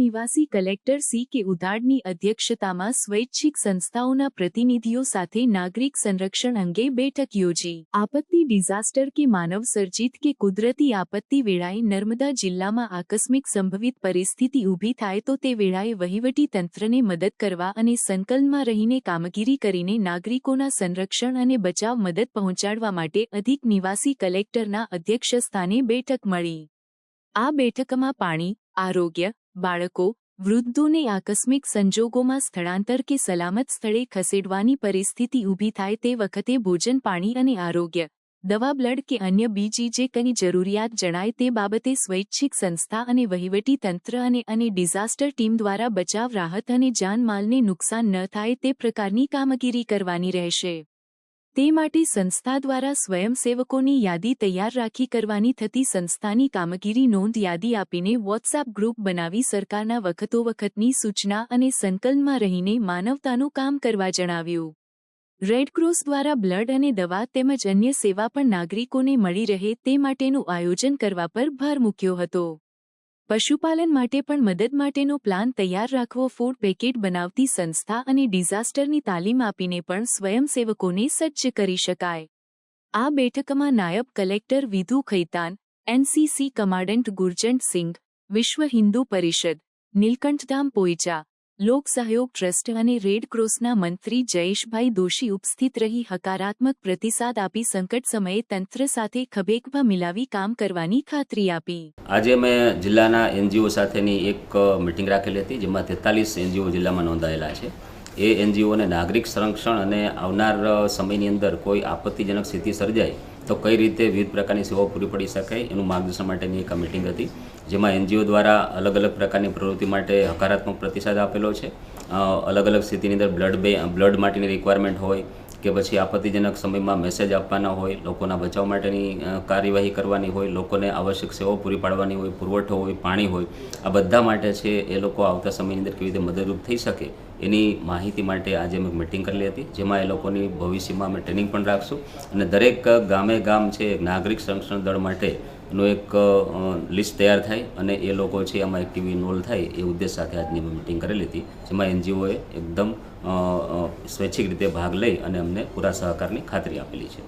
નિવાસી કલેક્ટર સી.કે. ઉધાડની અધ્યક્ષતામાં સ્વૈચ્છિક સંસ્થાઓના પ્રતિનિધિઓ સાથે નાગરિક સંરક્ષણ અંગે બેઠક યોજી. આપત્તિ ડિઝાસ્ટર કે માનવ સર્જિત કે કુદરતી આપત્તિ વેળાએ નર્મદા જિલ્લામાં આકસ્મિક સંભવિત પરિસ્થિતિ ઊભી થાય તો તે વેળાએ વહીવટી તંત્રને મદદ કરવા અને સંકલનમાં રહીને કામગીરી કરીને નાગરિકોના સંરક્ષણ અને બચાવ મદદ પહોંચાડવા માટે અધિક નિવાસી કલેક્ટરના અધ્યક્ષસ્થાને બેઠક મળી. આ બેઠકમાં પાણી, આરોગ્ય, બાળકો, વૃદ્ધોને આકસ્મિક સંજોગોમાં સ્થળાંતર કે સલામત સ્થળે ખસેડવાની પરિસ્થિતિ ઊભી થાય તે વખતે ભોજન, પાણી અને આરોગ્ય, દવા, બ્લડ કે અન્ય બીજી જે કંઈ જરૂરિયાત જણાય તે બાબતે સ્વૈચ્છિક સંસ્થા અને વહીવટી તંત્ર અને ડિઝાસ્ટર ટીમ દ્વારા બચાવ, રાહત અને જાનમાલને નુકસાન ન થાય તે પ્રકારની કામગીરી કરવાની રહેશે. તે માટે સંસ્થા દ્વારા સ્વયંસેવકોની યાદી તૈયાર રાખી કરવાની થતી સંસ્થાની કામગીરી નોંધ યાદી આપીને વોટ્સએપ ગ્રુપ બનાવી સરકારના વખતોવખતની સૂચના અને સંકલનમાં રહીને માનવતાનું કામ કરવા જણાવ્યું. રેડક્રોસ દ્વારા બ્લડ અને દવા તેમજ અન્ય સેવા પણ નાગરિકોને મળી રહે તે માટેનું આયોજન કરવા પર ભાર મૂક્યો હતો. પશુપાલન માટે પણ મદદ માટેનો પ્લાન તૈયાર રાખવો, ફૂડ પેકેટ બનાવતી સંસ્થા અને ડિઝાસ્ટરની તાલીમ આપીને પણ સ્વયંસેવકોને સજ્જ કરી શકાય. આ બેઠકમાં નાયબ collector Vidhu Khaitan, NCC commandant Gurjant Singh, Vishwa Hindu પરિષદ, નીલકંઠધામ પોઈચા, લોક સહયોગ ટ્રસ્ટ અને રેડ ક્રોસના મંત્રી જયેશભાઈ દોશી ઉપસ્થિત રહી હકારાત્મક પ્રતિસાદ આપી સંકટ સમયે તંત્ર સાથે ખભેખભા મિલાવી કામ કરવાની ખાતરી આપી. આજે મેં જિલ્લાના એનજીઓ સાથેની એક મિટિંગ રાખેલી હતી, જેમાં 43 એનજીઓ જિલ્લામાં નોંધાયેલા છે. એ એનજીઓને નાગરિક સંરક્ષણ અને આવનાર સમયની અંદર કોઈ આપત્તિજનક સ્થિતિ સર્જાય તો કઈ રીતે વિવિધ પ્રકારની સેવાઓ પૂરી પડી શકાય એનું માર્ગદર્શન માટેની એક મિટિંગ હતી, જેમાં એનજીઓ દ્વારા અલગ અલગ પ્રકારની પ્રવૃત્તિ માટે હકારાત્મક પ્રતિસાદ આપેલો છે. અલગ અલગ સ્થિતિની અંદર બ્લડ માટેની રિક્વાયરમેન્ટ હોય કે પછી આપત્તિજનક સમયમાં મેસેજ આપવાના હોય, લોકોના બચાવ માટેની કાર્યવાહી કરવાની હોય, લોકોને આવશ્યક સેવાઓ પૂરી પાડવાની હોય, પુરવઠો હોય, પાણી હોય, આ બધા માટે છે એ લોકો આવતા સમયની અંદર કેવી રીતે મદદરૂપ થઈ શકે એની માહિતી માટે આજે અમે મિટિંગ કરેલી હતી, જેમાં એ લોકોની ભવિષ્યમાં અમે ટ્રેનિંગ પણ રાખશું અને દરેક ગામ છે નાગરિક સંરક્ષણ દળ માટેનું એક લિસ્ટ તૈયાર થાય અને એ લોકો છે આમાં એક્ટિવ ઇન્વોલ્વ થાય એ ઉદ્દેશ સાથે આજની અમે મિટિંગ કરેલી હતી, જેમાં એનજીઓએ એકદમ સ્વૈચ્છિક રીતે ભાગ લઈ અને અમને પૂરા સહકારની ખાતરી આપેલી છે.